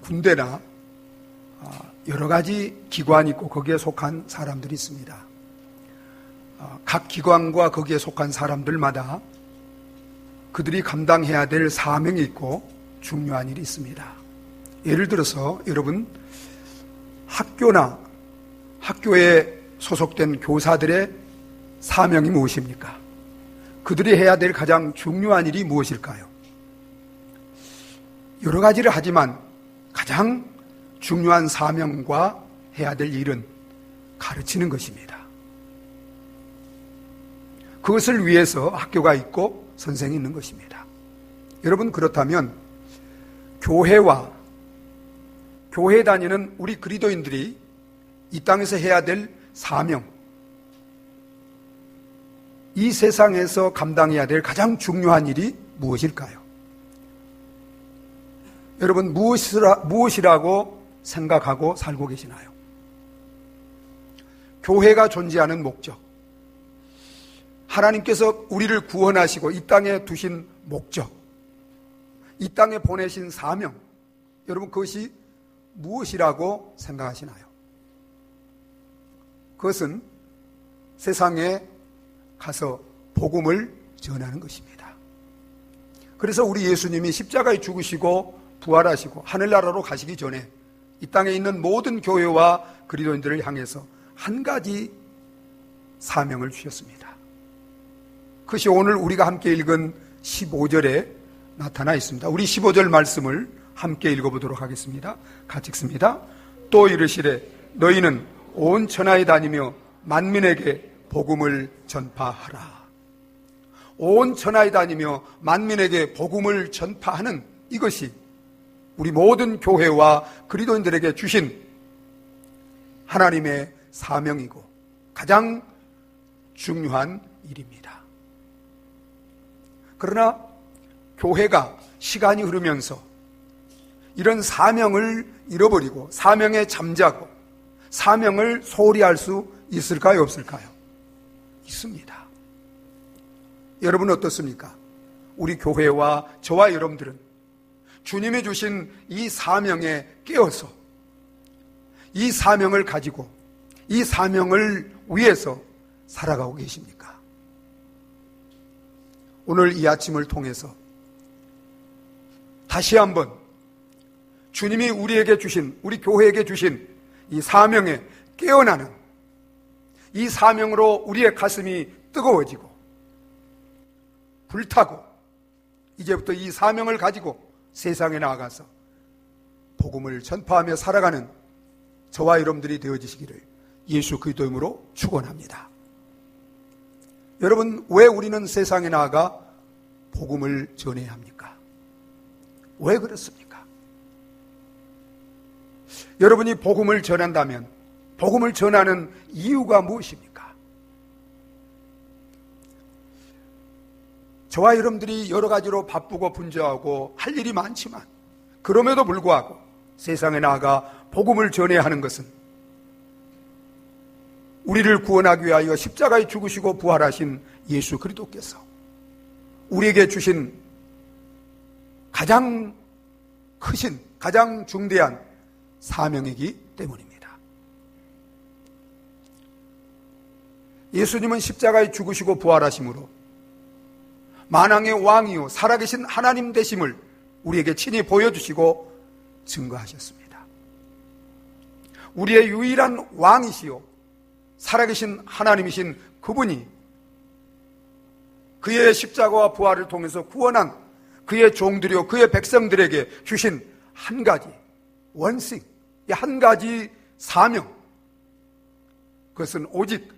군대나 여러 가지 기관이 있고 거기에 속한 사람들이 있습니다. 각 기관과 거기에 속한 사람들마다 그들이 감당해야 될 사명이 있고 중요한 일이 있습니다. 예를 들어서 여러분, 학교나 학교에 소속된 교사들의 사명이 무엇입니까? 그들이 해야 될 가장 중요한 일이 무엇일까요? 여러 가지를 하지만 가장 중요한 사명과 해야 될 일은 가르치는 것입니다. 그것을 위해서 학교가 있고 선생이 있는 것입니다. 여러분, 그렇다면 교회 다니는 우리 그리스도인들이 이 땅에서 해야 될 사명, 이 세상에서 감당해야 될 가장 중요한 일이 무엇일까요? 여러분, 무엇이라고 생각하고 살고 계시나요? 교회가 존재하는 목적, 하나님께서 우리를 구원하시고 이 땅에 두신 목적, 이 땅에 보내신 사명, 여러분, 그것이 무엇이라고 생각하시나요? 그것은 세상에 가서 복음을 전하는 것입니다. 그래서 우리 예수님이 십자가에 죽으시고 부활하시고 하늘나라로 가시기 전에 이 땅에 있는 모든 교회와 그리스도인들을 향해서 한 가지 사명을 주셨습니다. 그것이 오늘 우리가 함께 읽은 15절에 나타나 있습니다. 우리 15절 말씀을 함께 읽어보도록 하겠습니다. 같이 읽습니다. 또 이르시되 너희는 온 천하에 다니며 만민에게 복음을 전파하라. 온 천하에 다니며 만민에게 복음을 전파하는 이것이 우리 모든 교회와 그리스도인들에게 주신 하나님의 사명이고 가장 중요한 일입니다. 그러나 교회가 시간이 흐르면서 이런 사명을 잃어버리고 사명에 잠자고 사명을 소홀히 할 수 있을까요, 없을까요? 있습니다. 여러분 어떻습니까? 우리 교회와 저와 여러분들은 주님이 주신 이 사명에 깨어서 이 사명을 가지고 이 사명을 위해서 살아가고 계십니까? 오늘 이 아침을 통해서 다시 한번 주님이 우리에게 주신, 우리 교회에게 주신 이 사명에 깨어나는, 이 사명으로 우리의 가슴이 뜨거워지고 불타고 이제부터 이 사명을 가지고 세상에 나아가서 복음을 전파하며 살아가는 저와 여러분들이 되어지시기를 예수 그리스도 이름으로 축원합니다. 여러분, 왜 우리는 세상에 나아가 복음을 전해야 합니까? 왜 그렇습니까? 여러분이 복음을 전한다면 복음을 전하는 이유가 무엇입니까? 저와 여러분들이 여러 가지로 바쁘고 분주하고 할 일이 많지만 그럼에도 불구하고 세상에 나아가 복음을 전해야 하는 것은 우리를 구원하기 위하여 십자가에 죽으시고 부활하신 예수 그리스도께서 우리에게 주신 가장 크신, 가장 중대한 사명이기 때문입니다. 예수님은 십자가에 죽으시고 부활하심으로 만왕의 왕이요 살아계신 하나님 되심을 우리에게 친히 보여주시고 증거하셨습니다. 우리의 유일한 왕이시요 살아계신 하나님이신 그분이 그의 십자가와 부활을 통해서 구원한 그의 종들이요 그의 백성들에게 주신 한 가지 원칙, 한 가지 사명, 그것은 오직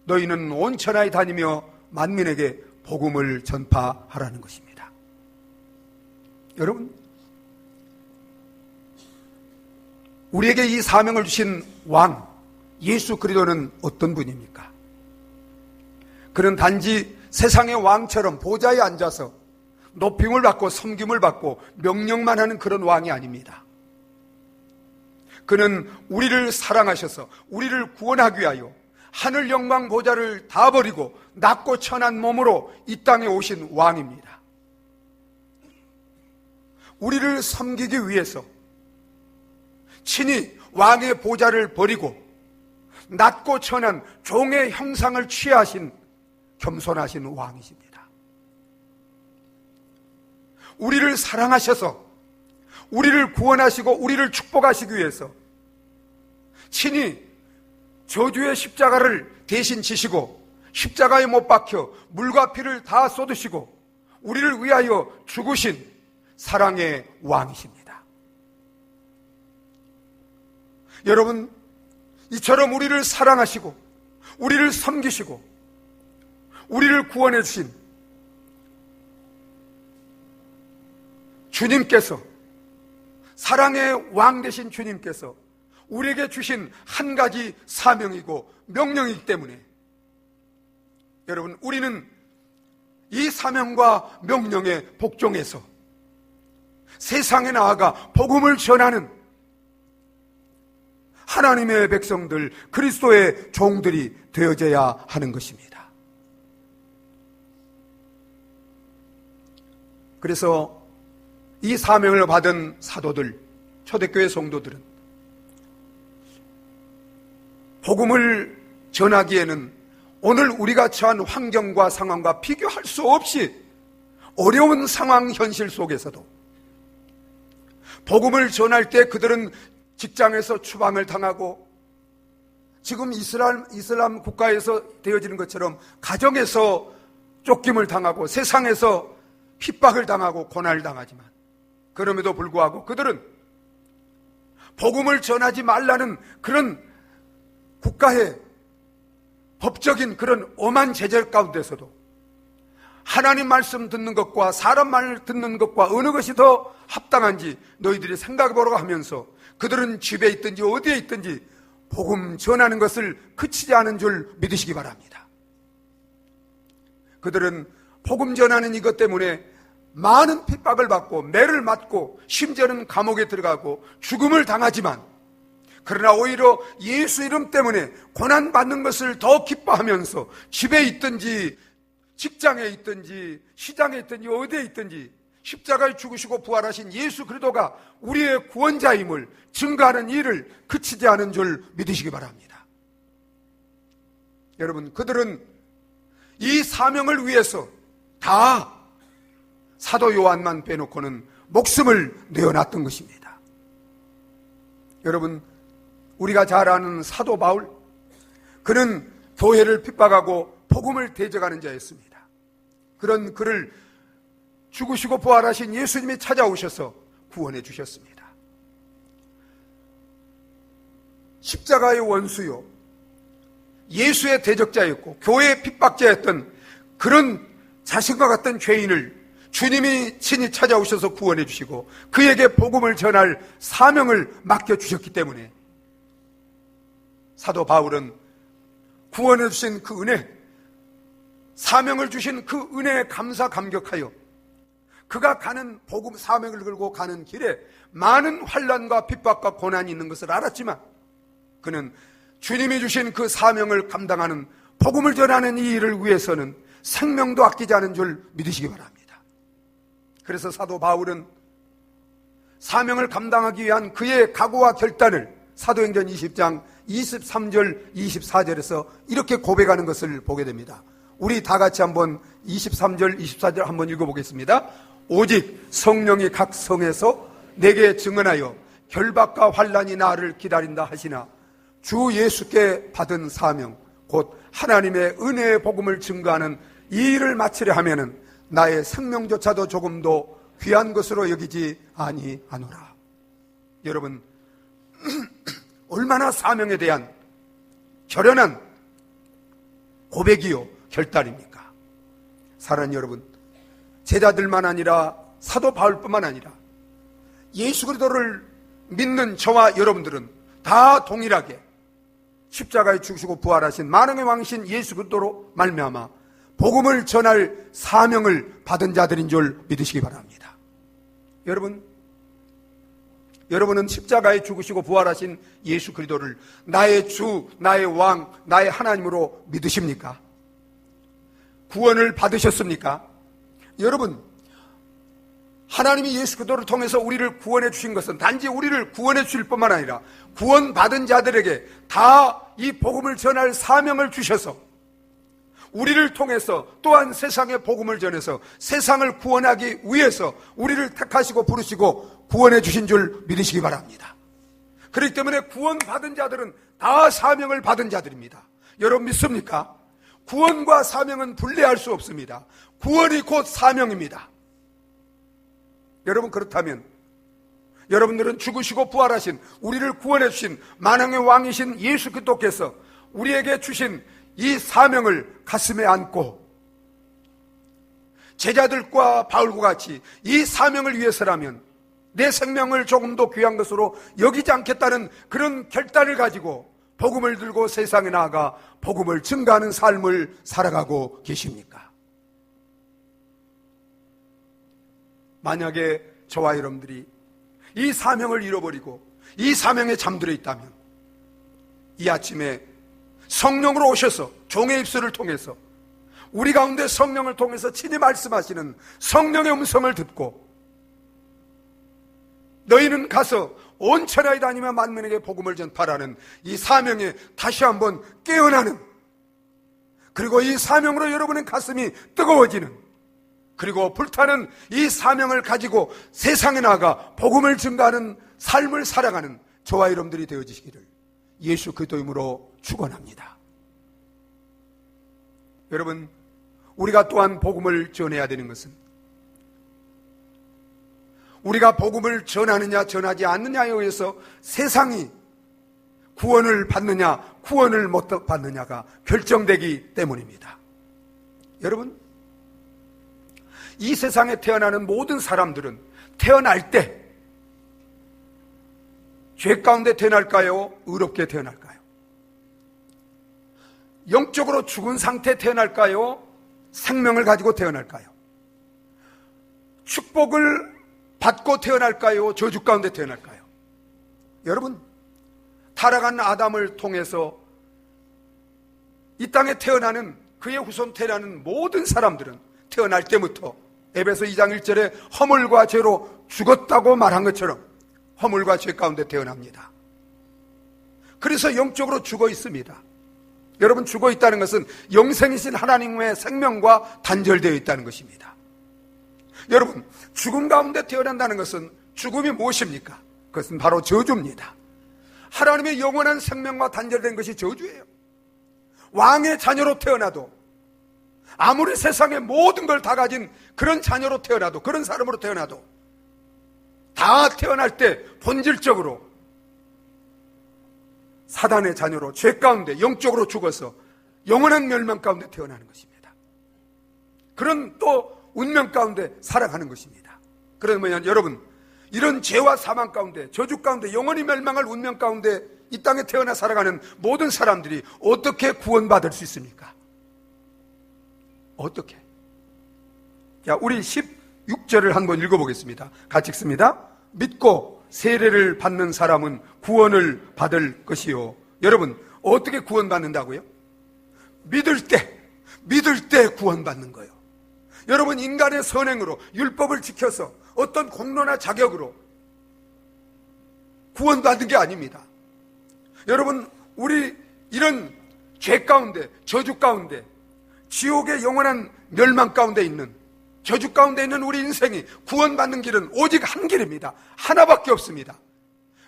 너희는 온 천하에 다니며 만민에게 복음을 전파하라는 것입니다. 여러분, 우리에게 이 사명을 주신 왕 예수 그리스도는 어떤 분입니까? 그는 단지 세상의 왕처럼 보좌에 앉아서 높임을 받고 섬김을 받고 명령만 하는 그런 왕이 아닙니다. 그는 우리를 사랑하셔서 우리를 구원하기 위하여 하늘 영광 보좌를 다 버리고 낮고 천한 몸으로 이 땅에 오신 왕입니다. 우리를 섬기기 위해서 친히 왕의 보좌를 버리고 낮고 천한 종의 형상을 취하신 겸손하신 왕이십니다. 우리를 사랑하셔서 우리를 구원하시고 우리를 축복하시기 위해서 친히 저주의 십자가를 대신 지시고 십자가에 못 박혀 물과 피를 다 쏟으시고 우리를 위하여 죽으신 사랑의 왕이십니다. 여러분, 이처럼 우리를 사랑하시고 우리를 섬기시고 우리를 구원해 주신 주님께서, 사랑의 왕 되신 주님께서 우리에게 주신 한 가지 사명이고 명령이기 때문에 여러분, 우리는 이 사명과 명령에 복종해서 세상에 나아가 복음을 전하는 하나님의 백성들, 그리스도의 종들이 되어져야 하는 것입니다. 그래서 이 사명을 받은 사도들, 초대교회 성도들은 복음을 전하기에는 오늘 우리가 처한 환경과 상황과 비교할 수 없이 어려운 상황 현실 속에서도 복음을 전할 때 그들은 직장에서 추방을 당하고 지금 이슬람 국가에서 되어지는 것처럼 가정에서 쫓김을 당하고 세상에서 핍박을 당하고 고난을 당하지만 그럼에도 불구하고 그들은 복음을 전하지 말라는 그런 국가의 법적인 그런 엄한 제재 가운데서도 하나님 말씀 듣는 것과 사람 말 듣는 것과 어느 것이 더 합당한지 너희들이 생각해 보라고 하면서 그들은 집에 있든지 어디에 있든지 복음 전하는 것을 그치지 않은 줄 믿으시기 바랍니다. 그들은 복음 전하는 이것 때문에 많은 핍박을 받고 매를 맞고 심지어는 감옥에 들어가고 죽음을 당하지만 그러나 오히려 예수 이름 때문에 고난받는 것을 더 기뻐하면서 집에 있든지 직장에 있든지 시장에 있든지 어디에 있든지 십자가에 죽으시고 부활하신 예수 그리스도가 우리의 구원자임을 증거하는 일을 그치지 않은 줄 믿으시기 바랍니다. 여러분, 그들은 이 사명을 위해서 다 사도 요한만 빼놓고는 목숨을 내어놨던 것입니다. 여러분, 우리가 잘 아는 사도 바울, 그는 교회를 핍박하고 복음을 대적하는 자였습니다. 그런 그를 죽으시고 부활하신 예수님이 찾아오셔서 구원해 주셨습니다. 십자가의 원수요, 예수의 대적자였고 교회의 핍박자였던 그런 자신과 같은 죄인을 주님이 친히 찾아오셔서 구원해 주시고 그에게 복음을 전할 사명을 맡겨주셨기 때문에 사도 바울은 구원해 주신 그 은혜, 사명을 주신 그 은혜에 감사 감격하여 그가 가는 복음 사명을 걸고 가는 길에 많은 환난과 핍박과 고난이 있는 것을 알았지만 그는 주님이 주신 그 사명을 감당하는 복음을 전하는 이 일을 위해서는 생명도 아끼지 않은 줄 믿으시기 바랍니다. 그래서 사도 바울은 사명을 감당하기 위한 그의 각오와 결단을 사도행전 20장 23절 24절에서 이렇게 고백하는 것을 보게 됩니다. 우리 다 같이 한번 23절 24절 한번 읽어보겠습니다. 오직 성령이 각 성에서 내게 증언하여 결박과 환난이 나를 기다린다 하시나 주 예수께 받은 사명 곧 하나님의 은혜의 복음을 증거하는 이 일을 마치려 하면은 나의 생명조차도 조금도 귀한 것으로 여기지 아니하노라. 여러분, 얼마나 사명에 대한 결연한 고백이요 결단입니까? 사랑하는 여러분, 제자들만 아니라 사도 바울뿐만 아니라 예수 그리스도를 믿는 저와 여러분들은 다 동일하게 십자가에 죽으시고 부활하신 만왕의 왕이신 예수 그리스도로 말미암아 복음을 전할 사명을 받은 자들인 줄 믿으시기 바랍니다. 여러분은 십자가에 죽으시고 부활하신 예수 그리스도를 나의 주, 나의 왕, 나의 하나님으로 믿으십니까? 구원을 받으셨습니까? 여러분, 하나님이 예수 그리스도를 통해서 우리를 구원해 주신 것은 단지 우리를 구원해 주실 뿐만 아니라 구원받은 자들에게 다 이 복음을 전할 사명을 주셔서 우리를 통해서 또한 세상에 복음을 전해서 세상을 구원하기 위해서 우리를 택하시고 부르시고 구원해 주신 줄 믿으시기 바랍니다. 그렇기 때문에 구원받은 자들은 다 사명을 받은 자들입니다. 여러분 믿습니까? 구원과 사명은 분리할 수 없습니다. 구원이 곧 사명입니다. 여러분 그렇다면 여러분들은 죽으시고 부활하신 우리를 구원해 주신 만왕의 왕이신 예수 그리스도께서 우리에게 주신 이 사명을 가슴에 안고 제자들과 바울과 같이 이 사명을 위해서라면 내 생명을 조금 더 귀한 것으로 여기지 않겠다는 그런 결단을 가지고 복음을 들고 세상에 나아가 복음을 증거하는 삶을 살아가고 계십니까? 만약에 저와 여러분들이 이 사명을 잃어버리고 이 사명에 잠들어 있다면 이 아침에 성령으로 오셔서 종의 입술을 통해서 우리 가운데 성령을 통해서 친히 말씀하시는 성령의 음성을 듣고 너희는 가서 온 천하에 다니며 만민에게 복음을 전파하는 이 사명에 다시 한번 깨어나는, 그리고 이 사명으로 여러분의 가슴이 뜨거워지는, 그리고 불타는 이 사명을 가지고 세상에 나가 복음을 증가하는 삶을 살아가는 저와 여러분들이 되어지시기를 예수 그리스도 이름으로 축원합니다. 여러분, 우리가 또한 복음을 전해야 되는 것은 우리가 복음을 전하느냐 전하지 않느냐에 의해서 세상이 구원을 받느냐 구원을 못 받느냐가 결정되기 때문입니다. 여러분, 이 세상에 태어나는 모든 사람들은 태어날 때 죄 가운데 태어날까요? 의롭게 태어날까요? 영적으로 죽은 상태에 태어날까요? 생명을 가지고 태어날까요? 축복을 받고 태어날까요? 저주 가운데 태어날까요? 여러분, 타락한 아담을 통해서 이 땅에 태어나는 그의 후손 태어나는 모든 사람들은 태어날 때부터 에베소 2장 1절에 허물과 죄로 죽었다고 말한 것처럼 허물과 죄 가운데 태어납니다. 그래서 영적으로 죽어 있습니다. 여러분, 죽어 있다는 것은 영생이신 하나님의 생명과 단절되어 있다는 것입니다. 여러분, 죽음 가운데 태어난다는 것은 죽음이 무엇입니까? 그것은 바로 저주입니다. 하나님의 영원한 생명과 단절된 것이 저주예요. 왕의 자녀로 태어나도, 아무리 세상의 모든 걸 다 가진 그런 자녀로 태어나도, 그런 사람으로 태어나도 다 태어날 때 본질적으로 사단의 자녀로 죄 가운데 영적으로 죽어서 영원한 멸망 가운데 태어나는 것입니다. 그런 또 운명 가운데 살아가는 것입니다. 그러면 여러분, 이런 죄와 사망 가운데, 저주 가운데 영원히 멸망할 운명 가운데 이 땅에 태어나 살아가는 모든 사람들이 어떻게 구원받을 수 있습니까? 어떻게? 자, 우리 16절을 한번 읽어보겠습니다. 같이 읽습니다. 믿고 세례를 받는 사람은 구원을 받을 것이요. 여러분, 어떻게 구원받는다고요? 믿을 때 구원받는 거예요. 여러분, 인간의 선행으로 율법을 지켜서 어떤 공로나 자격으로 구원받는 게 아닙니다. 여러분, 우리 이런 죄 가운데, 저주 가운데, 지옥의 영원한 멸망 가운데 있는, 저주 가운데 있는 우리 인생이 구원받는 길은 오직 한 길입니다. 하나밖에 없습니다.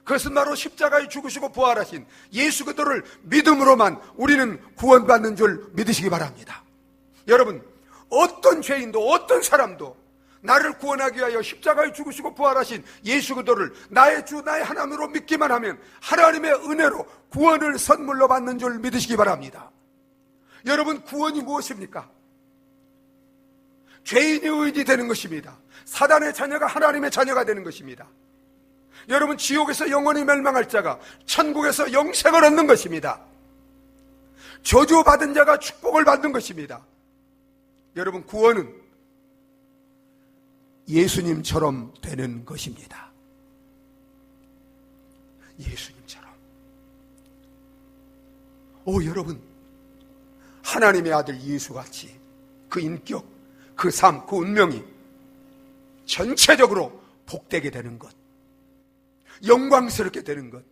그것은 바로 십자가에 죽으시고 부활하신 예수 그리스도를 믿음으로만 우리는 구원받는 줄 믿으시기 바랍니다. 여러분, 어떤 죄인도 어떤 사람도 나를 구원하기 위하여 십자가에 죽으시고 부활하신 예수 그리스도를 나의 주 나의 하나님으로 믿기만 하면 하나님의 은혜로 구원을 선물로 받는 줄 믿으시기 바랍니다. 여러분, 구원이 무엇입니까? 죄인이 의인이 되는 것입니다. 사단의 자녀가 하나님의 자녀가 되는 것입니다. 여러분, 지옥에서 영원히 멸망할 자가 천국에서 영생을 얻는 것입니다. 저주받은 자가 축복을 받는 것입니다. 여러분, 구원은 예수님처럼 되는 것입니다. 예수님처럼. 여러분, 하나님의 아들 예수같이 그 인격, 그 삶, 그 운명이 전체적으로 복되게 되는 것, 영광스럽게 되는 것,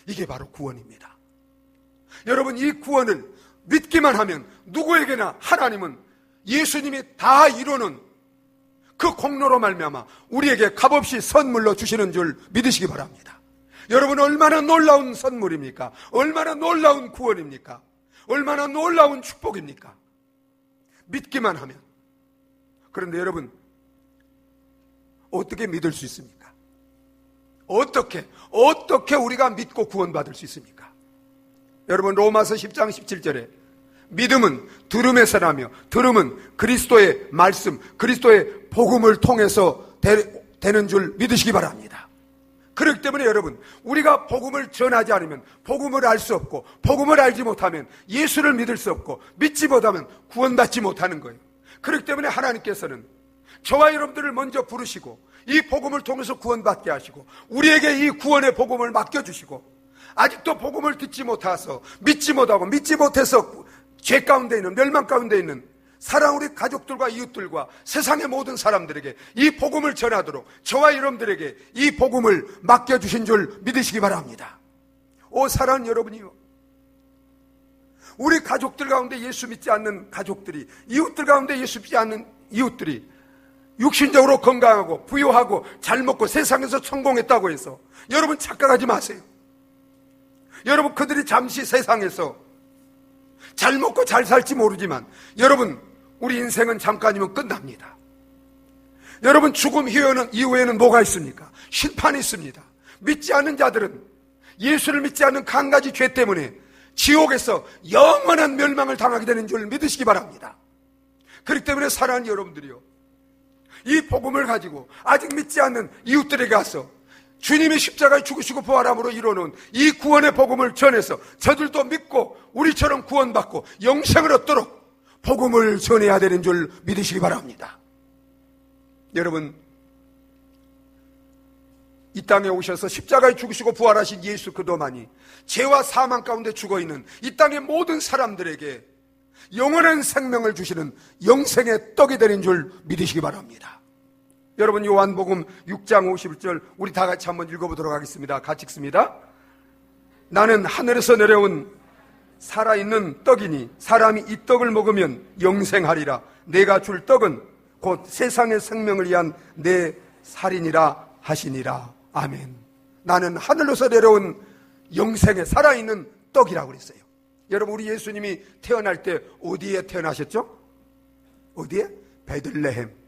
이게 바로 구원입니다. 여러분, 이 구원을 믿기만 하면 누구에게나 하나님은 예수님이 다 이루는 그 공로로 말미암아 우리에게 값없이 선물로 주시는 줄 믿으시기 바랍니다. 여러분, 얼마나 놀라운 선물입니까? 얼마나 놀라운 구원입니까? 얼마나 놀라운 축복입니까? 믿기만 하면. 그런데 여러분, 어떻게 믿을 수 있습니까? 어떻게 우리가 믿고 구원받을 수 있습니까? 여러분, 로마서 10장 17절에 믿음은 들음에서 나며 들음은 그리스도의 말씀, 그리스도의 복음을 통해서 되는 줄 믿으시기 바랍니다. 그렇기 때문에 여러분, 우리가 복음을 전하지 않으면 복음을 알 수 없고, 복음을 알지 못하면 예수를 믿을 수 없고, 믿지 못하면 구원받지 못하는 거예요. 그렇기 때문에 하나님께서는 저와 여러분들을 먼저 부르시고 이 복음을 통해서 구원받게 하시고 우리에게 이 구원의 복음을 맡겨주시고, 아직도 복음을 듣지 못해서 믿지 못해서 죄 가운데 있는, 멸망 가운데 있는 사랑 우리 가족들과 이웃들과 세상의 모든 사람들에게 이 복음을 전하도록 저와 여러분들에게 이 복음을 맡겨주신 줄 믿으시기 바랍니다. 오 사랑하는 여러분이요, 우리 가족들 가운데 예수 믿지 않는 가족들이, 이웃들 가운데 예수 믿지 않는 이웃들이 육신적으로 건강하고 부유하고 잘 먹고 세상에서 성공했다고 해서 여러분 착각하지 마세요. 여러분, 그들이 잠시 세상에서 잘 먹고 잘 살지 모르지만 여러분, 우리 인생은 잠깐이면 끝납니다. 여러분, 죽음 이후에는 뭐가 있습니까? 심판이 있습니다. 믿지 않는 자들은, 예수를 믿지 않는 한 가지 죄 때문에 지옥에서 영원한 멸망을 당하게 되는 줄 믿으시기 바랍니다. 그렇기 때문에 사랑하는 여러분들이요, 이 복음을 가지고 아직 믿지 않는 이웃들에게 가서 주님이 십자가에 죽으시고 부활함으로 이루어놓은 이 구원의 복음을 전해서 저들도 믿고 우리처럼 구원받고 영생을 얻도록 복음을 전해야 되는 줄 믿으시기 바랍니다. 여러분, 이 땅에 오셔서 십자가에 죽으시고 부활하신 예수 그도만이 죄와 사망 가운데 죽어있는 이 땅의 모든 사람들에게 영원한 생명을 주시는 영생의 떡이 되는 줄 믿으시기 바랍니다. 여러분, 요한복음 6장 51절 우리 다 같이 한번 읽어보도록 하겠습니다. 같이 읽습니다. 나는 하늘에서 내려온 살아있는 떡이니 사람이 이 떡을 먹으면 영생하리라. 내가 줄 떡은 곧 세상의 생명을 위한 내 살이니라 하시니라. 아멘. 나는 하늘에서 내려온 영생의 살아있는 떡이라고 그랬어요. 여러분, 우리 예수님이 태어날 때 어디에 태어나셨죠? 어디에? 베들레헴.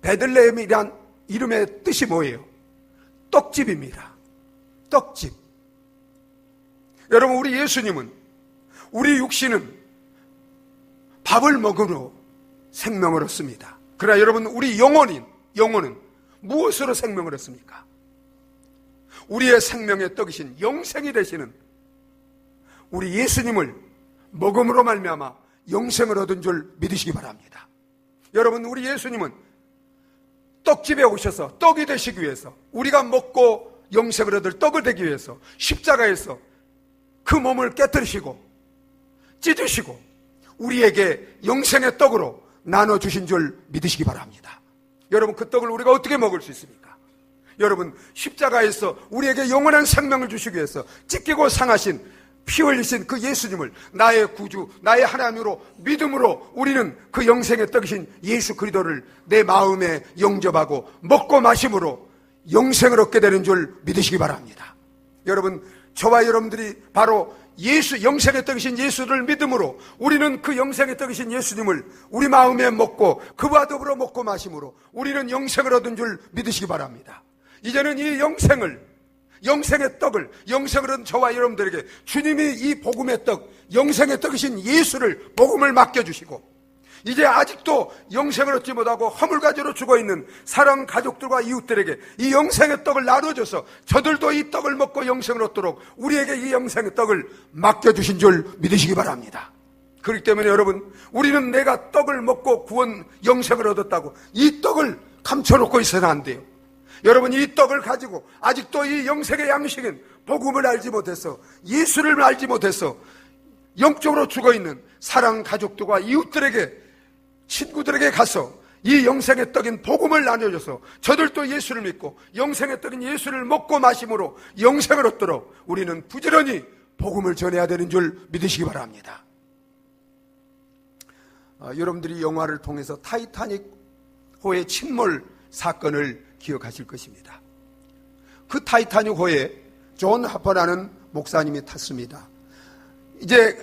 베들레헴이란 이름의 뜻이 뭐예요? 떡집입니다. 떡집. 여러분, 우리 예수님은, 우리 육신은 밥을 먹으러 생명을 얻습니다. 그러나 여러분, 우리 영혼은 무엇으로 생명을 얻습니까? 우리의 생명의 떡이신 영생이 되시는 우리 예수님을 먹음으로 말미암아 영생을 얻은 줄 믿으시기 바랍니다. 여러분, 우리 예수님은 떡집에 오셔서 떡이 되시기 위해서, 우리가 먹고 영생을 얻을 떡을 되기 위해서 십자가에서 그 몸을 깨뜨리시고 찢으시고 우리에게 영생의 떡으로 나눠주신 줄 믿으시기 바랍니다. 여러분, 그 떡을 우리가 어떻게 먹을 수 있습니까? 여러분, 십자가에서 우리에게 영원한 생명을 주시기 위해서 찢기고 상하신, 피 흘리신 그 예수님을 나의 구주, 나의 하나님으로 믿음으로 우리는 그 영생의 떡이신 예수 그리스도를 내 마음에 영접하고 먹고 마심으로 영생을 얻게 되는 줄 믿으시기 바랍니다. 여러분, 저와 여러분들이 바로 영생의 떡이신 예수를 믿음으로 우리는 그 영생의 떡이신 예수님을 우리 마음에 먹고 그와 더불어 먹고 마심으로 우리는 영생을 얻은 줄 믿으시기 바랍니다. 이제는 이 영생의 떡을, 영생을 얻은 저와 여러분들에게 주님이 이 복음의 떡, 영생의 떡이신 예수를, 복음을 맡겨주시고, 이제 아직도 영생을 얻지 못하고 허물가지로 죽어있는 사랑 가족들과 이웃들에게 이 영생의 떡을 나눠줘서 저들도 이 떡을 먹고 영생을 얻도록 우리에게 이 영생의 떡을 맡겨주신 줄 믿으시기 바랍니다. 그렇기 때문에 여러분, 우리는 내가 떡을 먹고 구원, 영생을 얻었다고 이 떡을 감춰놓고 있어서는 안 돼요. 여러분, 이 떡을 가지고 아직도 이 영생의 양식인 복음을 알지 못해서, 예수를 알지 못해서 영적으로 죽어있는 사랑 가족들과 이웃들에게, 친구들에게 가서 이 영생의 떡인 복음을 나눠줘서 저들도 예수를 믿고 영생의 떡인 예수를 먹고 마심으로 영생을 얻도록 우리는 부지런히 복음을 전해야 되는 줄 믿으시기 바랍니다. 여러분들이 영화를 통해서 타이타닉 호의 침몰 사건을 기억하실 것입니다. 그 타이타닉 호에 존 하퍼라는 목사님이 탔습니다. 이제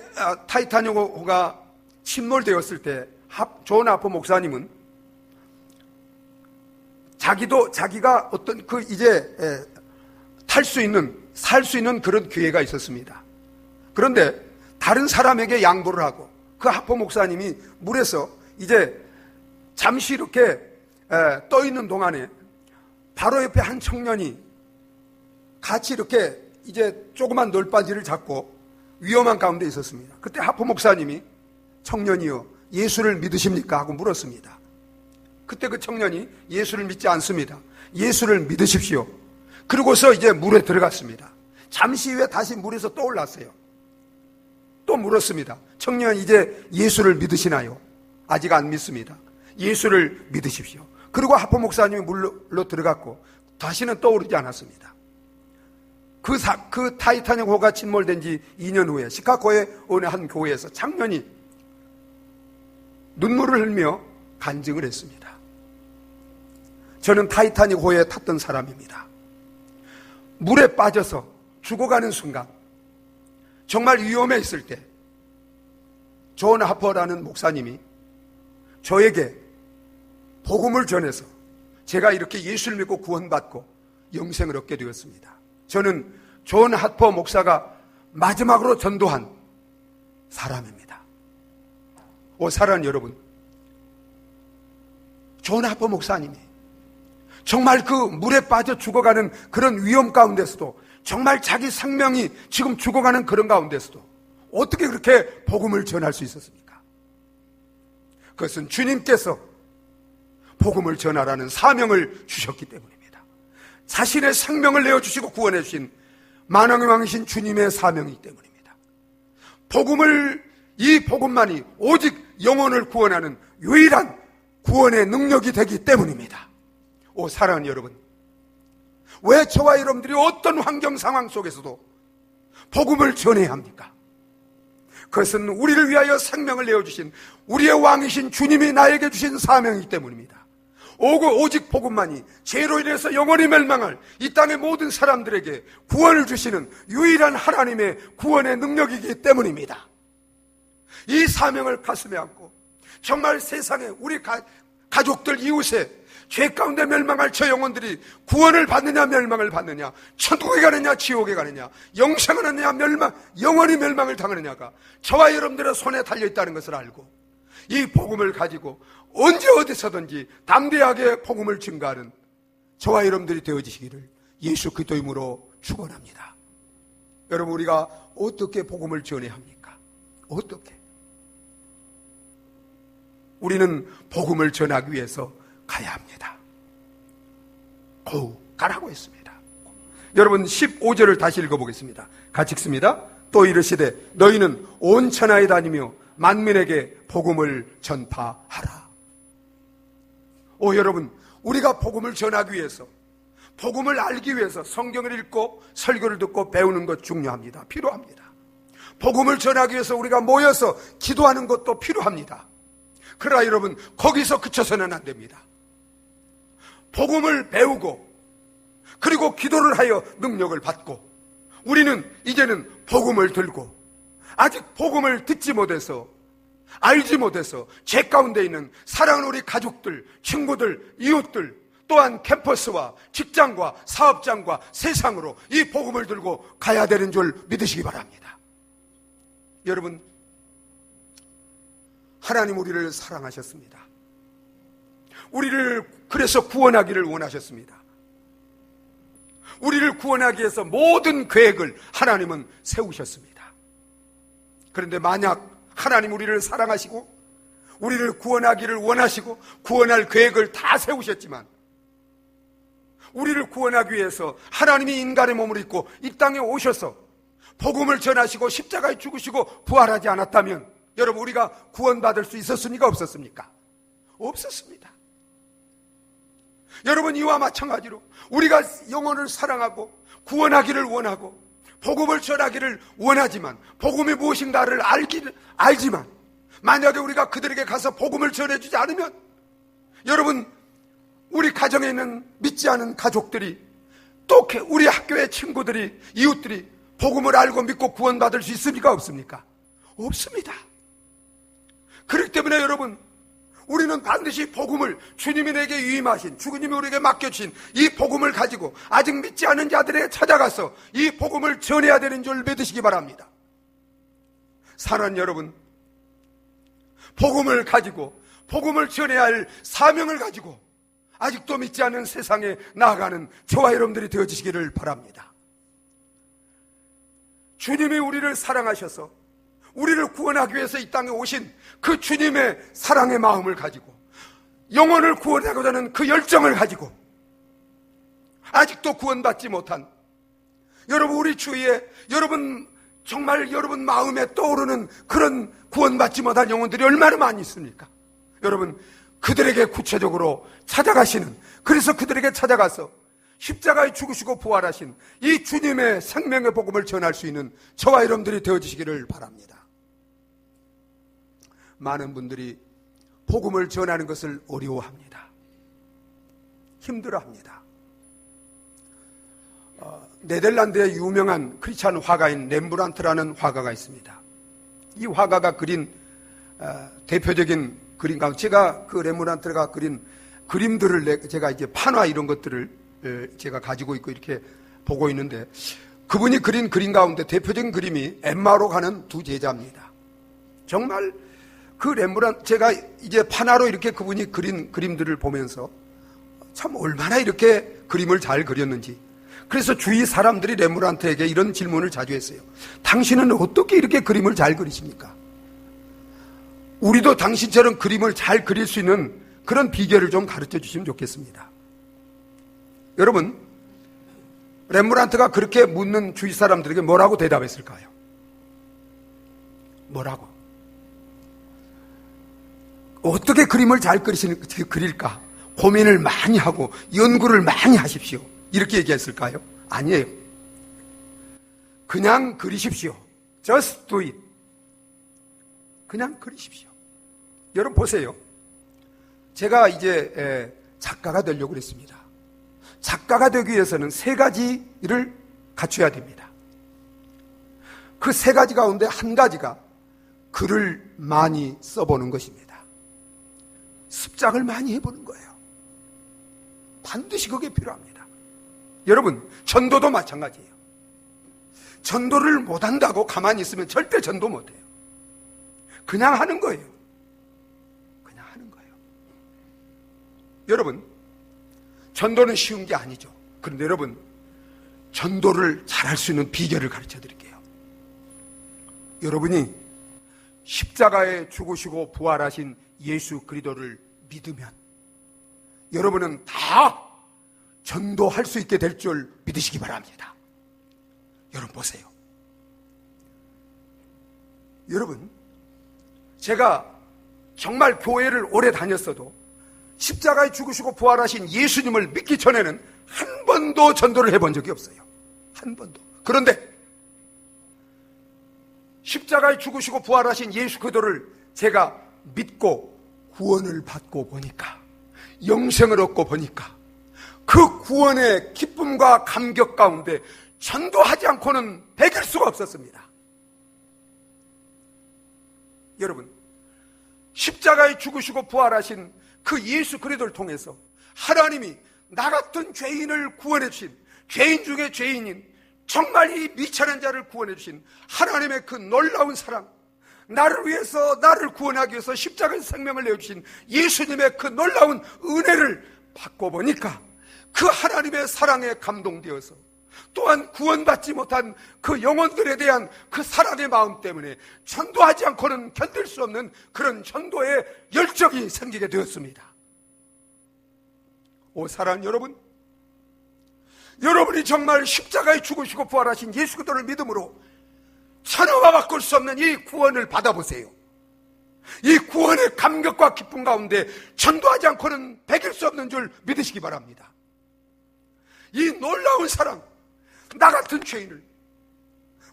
타이타닉 호가 침몰되었을 때 존 하퍼 목사님은 자기가 어떤 탈 수 있는, 살 수 있는 그런 기회가 있었습니다. 그런데 다른 사람에게 양보를 하고 그 하퍼 목사님이 물에서 이제 잠시 이렇게 떠 있는 동안에 바로 옆에 한 청년이 같이 이렇게 이제 조그만 널바지를 잡고 위험한 가운데 있었습니다. 그때 하퍼 목사님이 청년이요, 예수를 믿으십니까? 하고 물었습니다. 그때 그 청년이 예수를 믿지 않습니다. 예수를 믿으십시오. 그러고서 이제 물에 들어갔습니다. 잠시 후에 다시 물에서 떠올랐어요. 또 물었습니다. 청년, 이제 예수를 믿으시나요? 아직 안 믿습니다. 예수를 믿으십시오. 그리고 하퍼 목사님이 물로 들어갔고 다시는 떠오르지 않았습니다. 그 타이타닉 호가 침몰된 지 2년 후에 시카고의 어느 한 교회에서 청년이 눈물을 흘며 간증을 했습니다. 저는 타이타닉 호에 탔던 사람입니다. 물에 빠져서 죽어가는 순간, 정말 위험해 있을 때 존 하퍼라는 목사님이 저에게 복음을 전해서 제가 이렇게 예수를 믿고 구원받고 영생을 얻게 되었습니다. 저는 존 하퍼 목사가 마지막으로 전도한 사람입니다. 사랑하는 여러분, 존 하퍼 목사님이 정말 그 물에 빠져 죽어가는 그런 위험 가운데서도, 정말 자기 생명이 지금 죽어가는 그런 가운데서도 어떻게 그렇게 복음을 전할 수 있었습니까? 그것은 주님께서 복음을 전하라는 사명을 주셨기 때문입니다. 자신의 생명을 내어주시고 구원해 주신 만왕의 왕이신 주님의 사명이기 때문입니다. 이 복음만이 오직 영혼을 구원하는 유일한 구원의 능력이 되기 때문입니다. 사랑하는 여러분, 왜 저와 여러분들이 어떤 환경 상황 속에서도 복음을 전해야 합니까? 그것은 우리를 위하여 생명을 내어주신 우리의 왕이신 주님이 나에게 주신 사명이기 때문입니다. 오직 복음만이 죄로 인해서 영원히 멸망할 이 땅의 모든 사람들에게 구원을 주시는 유일한 하나님의 구원의 능력이기 때문입니다. 이 사명을 가슴에 안고 정말 세상에 우리 가족들, 이웃에 죄 가운데 멸망할 저 영혼들이 구원을 받느냐 멸망을 받느냐, 천국에 가느냐 지옥에 가느냐, 영생을 하느냐 영원히 멸망을 당하느냐가 저와 여러분들의 손에 달려있다는 것을 알고 이 복음을 가지고 언제 어디서든지 담대하게 복음을 증거하는 저와 여러분들이 되어지시기를 예수 그리스도 이름으로 축원합니다. 여러분, 우리가 어떻게 복음을 전해야 합니까? 어떻게? 우리는 복음을 전하기 위해서 가야 합니다. 가라고 했습니다. 여러분 15절을 다시 읽어보겠습니다. 같이 읽습니다. 또 이르시되 너희는 온 천하에 다니며 만민에게 복음을 전파하라. 여러분, 우리가 복음을 전하기 위해서, 복음을 알기 위해서 성경을 읽고 설교를 듣고 배우는 것 중요합니다. 필요합니다. 복음을 전하기 위해서 우리가 모여서 기도하는 것도 필요합니다. 그러나 여러분, 거기서 그쳐서는 안 됩니다. 복음을 배우고 그리고 기도를 하여 능력을 받고 우리는 이제는 복음을 들고 아직 복음을 듣지 못해서, 알지 못해서 죄 가운데 있는 사랑하는 우리 가족들, 친구들, 이웃들, 또한 캠퍼스와 직장과 사업장과 세상으로 이 복음을 들고 가야 되는 줄 믿으시기 바랍니다. 여러분, 하나님 우리를 사랑하셨습니다. 우리를 그래서 구원하기를 원하셨습니다. 우리를 구원하기 위해서 모든 계획을 하나님은 세우셨습니다. 그런데 만약 하나님 우리를 사랑하시고 우리를 구원하기를 원하시고 구원할 계획을 다 세우셨지만 우리를 구원하기 위해서 하나님이 인간의 몸을 입고 이 땅에 오셔서 복음을 전하시고 십자가에 죽으시고 부활하지 않았다면 여러분, 우리가 구원받을 수 있었습니까? 없었습니까? 없었습니다. 여러분, 이와 마찬가지로 우리가 영혼을 사랑하고 구원하기를 원하고 복음을 전하기를 원하지만, 복음이 무엇인가를 알지만, 만약에 우리가 그들에게 가서 복음을 전해주지 않으면, 여러분, 우리 가정에 있는 믿지 않은 가족들이, 또 우리 학교의 친구들이, 이웃들이 복음을 알고 믿고 구원받을 수 있습니까? 없습니까? 없습니다. 그렇기 때문에 여러분, 우리는 반드시 복음을, 주님이 내게 위임하신, 주님이 우리에게 맡겨주신 이 복음을 가지고 아직 믿지 않은 자들에게 찾아가서 이 복음을 전해야 되는 줄 믿으시기 바랍니다. 사랑하는 여러분, 복음을 가지고, 복음을 전해야 할 사명을 가지고 아직도 믿지 않는 세상에 나아가는 저와 여러분들이 되어주시기를 바랍니다. 주님이 우리를 사랑하셔서 우리를 구원하기 위해서 이 땅에 오신 그 주님의 사랑의 마음을 가지고, 영혼을 구원하고자 하는 그 열정을 가지고 아직도 구원받지 못한 여러분, 우리 주위에 여러분, 정말 여러분 마음에 떠오르는 그런 구원받지 못한 영혼들이 얼마나 많이 있습니까? 여러분, 그들에게 구체적으로 찾아가시는, 그래서 그들에게 찾아가서 십자가에 죽으시고 부활하신 이 주님의 생명의 복음을 전할 수 있는 저와 여러분들이 되어주시기를 바랍니다. 많은 분들이 복음을 전하는 것을 어려워합니다. 힘들어합니다. 네덜란드의 유명한 크리스찬 화가인 렘브란트라는 화가가 있습니다. 이 화가가 그린 대표적인 그림 가운데, 제가 그 렘브란트가 그린 그림들을 제가 이제 판화 이런 것들을 제가 가지고 있고 이렇게 보고 있는데, 그분이 그린 그림 가운데 대표적인 그림이 엠마로 가는 두 제자입니다. 정말 그 렘브란트, 제가 이제 판화로 이렇게 그분이 그린 그림들을 보면서 참 얼마나 이렇게 그림을 잘 그렸는지, 그래서 주위 사람들이 렘브란트에게 이런 질문을 자주 했어요. 당신은 어떻게 이렇게 그림을 잘 그리십니까? 우리도 당신처럼 그림을 잘 그릴 수 있는 그런 비결을 좀 가르쳐 주시면 좋겠습니다. 여러분, 렘브란트가 그렇게 묻는 주위 사람들에게 뭐라고 대답했을까요? 뭐라고? 어떻게 그림을 잘 그릴까? 고민을 많이 하고 연구를 많이 하십시오. 이렇게 얘기했을까요? 아니에요. 그냥 그리십시오. Just do it. 그냥 그리십시오. 여러분 보세요. 제가 이제 작가가 되려고 그랬습니다. 작가가 되기 위해서는 세 가지를 갖춰야 됩니다. 그 세 가지 가운데 한 가지가 글을 많이 써보는 것입니다. 습작을 많이 해보는 거예요. 반드시 그게 필요합니다. 여러분, 전도도 마찬가지예요. 전도를 못한다고 가만히 있으면 절대 전도 못해요. 그냥 하는 거예요. 그냥 하는 거예요. 여러분, 전도는 쉬운 게 아니죠. 그런데 여러분, 전도를 잘할 수 있는 비결을 가르쳐 드릴게요. 여러분이 십자가에 죽으시고 부활하신 예수 그리스도를 믿으면 여러분은 다 전도할 수 있게 될 줄 믿으시기 바랍니다. 여러분 보세요. 여러분, 제가 정말 교회를 오래 다녔어도 십자가에 죽으시고 부활하신 예수님을 믿기 전에는 한 번도 전도를 해본 적이 없어요. 한 번도. 그런데 십자가에 죽으시고 부활하신 예수 그리스도를 제가 믿고 구원을 받고 보니까, 영생을 얻고 보니까 그 구원의 기쁨과 감격 가운데 전도하지 않고는 배길 수가 없었습니다. 여러분, 십자가에 죽으시고 부활하신 그 예수 그리스도를 통해서 하나님이 나 같은 죄인을 구원해 주신, 죄인 중에 죄인인 정말 이 미천한 자를 구원해 주신 하나님의 그 놀라운 사랑, 나를 위해서, 나를 구원하기 위해서 십자가의 생명을 내어주신 예수님의 그 놀라운 은혜를 받고 보니까 그 하나님의 사랑에 감동되어서, 또한 구원받지 못한 그 영혼들에 대한 그 사랑의 마음 때문에 전도하지 않고는 견딜 수 없는 그런 전도의 열정이 생기게 되었습니다. 오 사랑하는 여러분, 여러분이 정말 십자가에 죽으시고 부활하신 예수 그리스도를 믿음으로 천하와 바꿀 수 없는 이 구원을 받아보세요. 이 구원의 감격과 기쁨 가운데 전도하지 않고는 배길 수 없는 줄 믿으시기 바랍니다. 이 놀라운 사랑, 나 같은 죄인을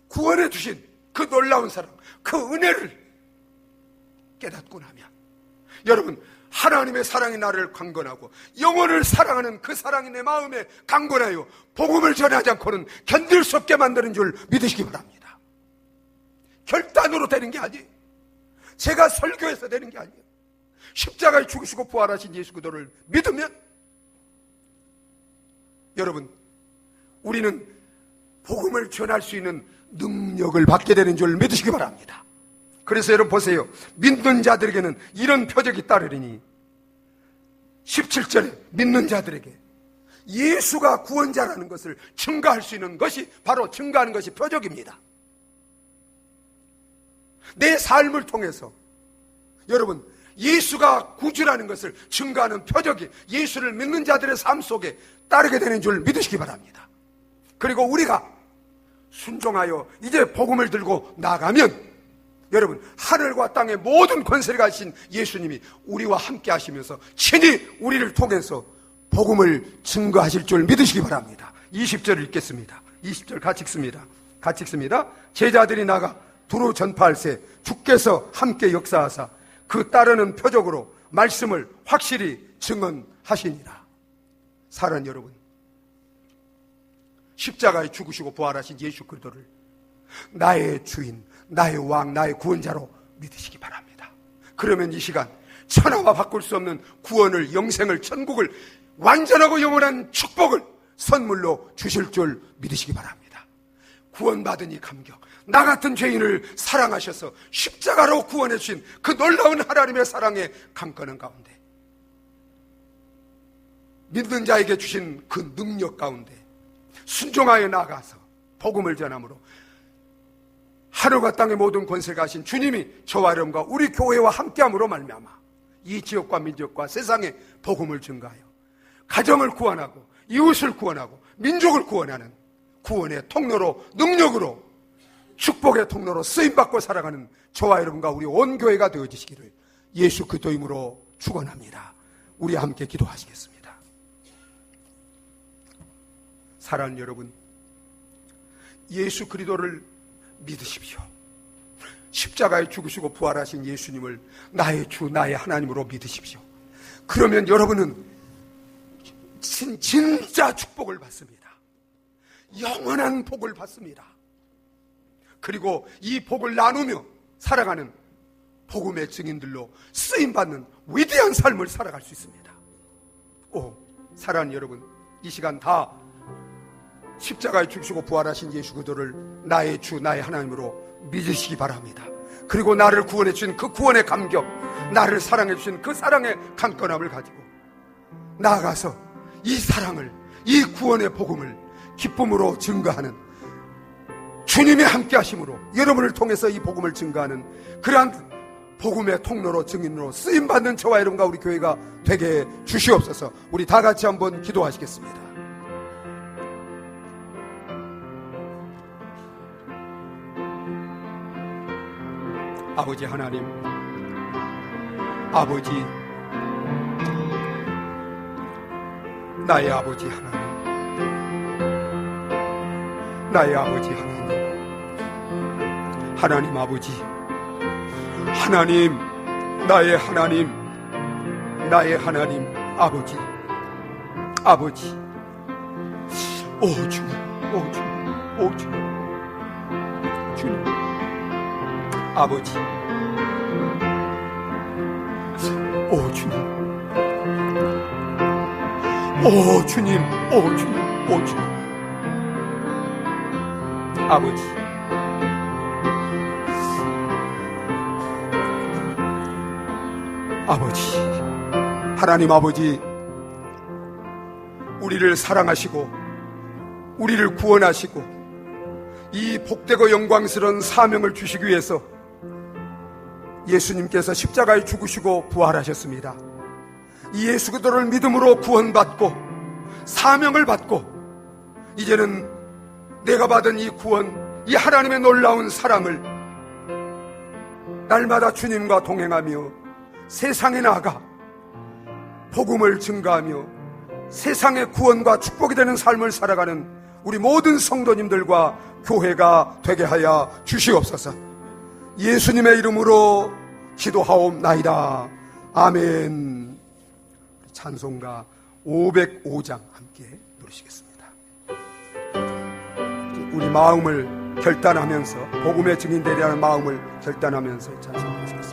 구원해 주신 그 놀라운 사랑, 그 은혜를 깨닫고 나면 여러분, 하나님의 사랑이 나를 강건하고 영혼을 사랑하는 그 사랑이 내 마음에 강건하여 복음을 전하지 않고는 견딜 수 없게 만드는 줄 믿으시기 바랍니다. 결단으로 되는 게 아니에요. 제가 설교해서 되는 게 아니에요. 십자가에 죽으시고 부활하신 예수 그리스도를 믿으면 여러분, 우리는 복음을 전할 수 있는 능력을 받게 되는 줄 믿으시기 바랍니다. 그래서 여러분 보세요. 믿는 자들에게는 이런 표적이 따르리니 17절에 믿는 자들에게 예수가 구원자라는 것을 증거할 수 있는 것이 바로 증거하는 것이 표적입니다. 내 삶을 통해서 여러분 예수가 구주라는 것을 증거하는 표적이 예수를 믿는 자들의 삶 속에 따르게 되는 줄 믿으시기 바랍니다. 그리고 우리가 순종하여 이제 복음을 들고 나가면 여러분, 하늘과 땅의 모든 권세를 가지신 예수님이 우리와 함께 하시면서 친히 우리를 통해서 복음을 증거하실 줄 믿으시기 바랍니다. 20절을 읽겠습니다. 20절 같이 읽습니다. 같이 읽습니다. 제자들이 나가 두루 전파할세 주께서 함께 역사하사 그 따르는 표적으로 말씀을 확실히 증언하시니라. 사랑하는 여러분, 십자가에 죽으시고 부활하신 예수 그리스도를 나의 주인, 나의 왕, 나의 구원자로 믿으시기 바랍니다. 그러면 이 시간 천하와 바꿀 수 없는 구원을, 영생을, 천국을, 완전하고 영원한 축복을 선물로 주실 줄 믿으시기 바랍니다. 구원받은 이 감격, 나 같은 죄인을 사랑하셔서 십자가로 구원해 주신 그 놀라운 하나님의 사랑의 강건한 가운데 믿는 자에게 주신 그 능력 가운데 순종하여 나아가서 복음을 전함으로 하늘과 땅의 모든 권세를 가신 주님이 저와 여러분과 우리 교회와 함께함으로 말미암아 이 지역과 민족과 세상에 복음을 증거하여 가정을 구원하고 이웃을 구원하고 민족을 구원하는 구원의 통로로, 능력으로, 축복의 통로로 쓰임받고 살아가는 저와 여러분과 우리 온 교회가 되어지시기를 예수 그리스도 이름으로 축원합니다. 우리 함께 기도하시겠습니다. 사랑하는 여러분, 예수 그리스도를 믿으십시오. 십자가에 죽으시고 부활하신 예수님을 나의 주, 나의 하나님으로 믿으십시오. 그러면 여러분은 진짜 축복을 받습니다. 영원한 복을 받습니다. 그리고 이 복을 나누며 살아가는 복음의 증인들로 쓰임받는 위대한 삶을 살아갈 수 있습니다. 사랑하는 여러분, 이 시간 다 십자가에 죽으시고 부활하신 예수 그리스도를 나의 주, 나의 하나님으로 믿으시기 바랍니다. 그리고 나를 구원해 주신 그 구원의 감격, 나를 사랑해 주신 그 사랑의 강건함을 가지고 나아가서 이 사랑을, 이 구원의 복음을 기쁨으로 증거하는 주님의 함께 하심으로 여러분을 통해서 이 복음을 증거하는 그러한 복음의 통로로, 증인으로 쓰임받는 저와 여러분과 우리 교회가 되게 주시옵소서. 우리 다 같이 한번 기도하시겠습니다. 아버지 하나님, 아버지, 나의 아버지 하나님, 나의 아버지 하나님, 하나님 아버지, 하나님, 나의 하나님, 나의 하나님 아버지, 아버지, 오 주님, 오 주님, 오 주님, 주님, 아버지, 오 주님, 오 주님, 오 주님, 오 주님, 아버지, 아버지, 하나님 아버지, 우리를 사랑하시고 우리를 구원하시고 이 복되고 영광스러운 사명을 주시기 위해서 예수님께서 십자가에 죽으시고 부활하셨습니다. 이 예수 그리스도를 믿음으로 구원받고 사명을 받고 이제는 내가 받은 이 구원, 이 하나님의 놀라운 사랑을 날마다 주님과 동행하며 세상에 나가 복음을 증가하며 세상의 구원과 축복이 되는 삶을 살아가는 우리 모든 성도님들과 교회가 되게 하여 주시옵소서. 예수님의 이름으로 기도하옵나이다. 아멘. 찬송가 505장 함께 부르시겠습니다. 우리 마음을 결단하면서 복음의 증인되리라는 마음을 결단하면서 찬송하겠습니다.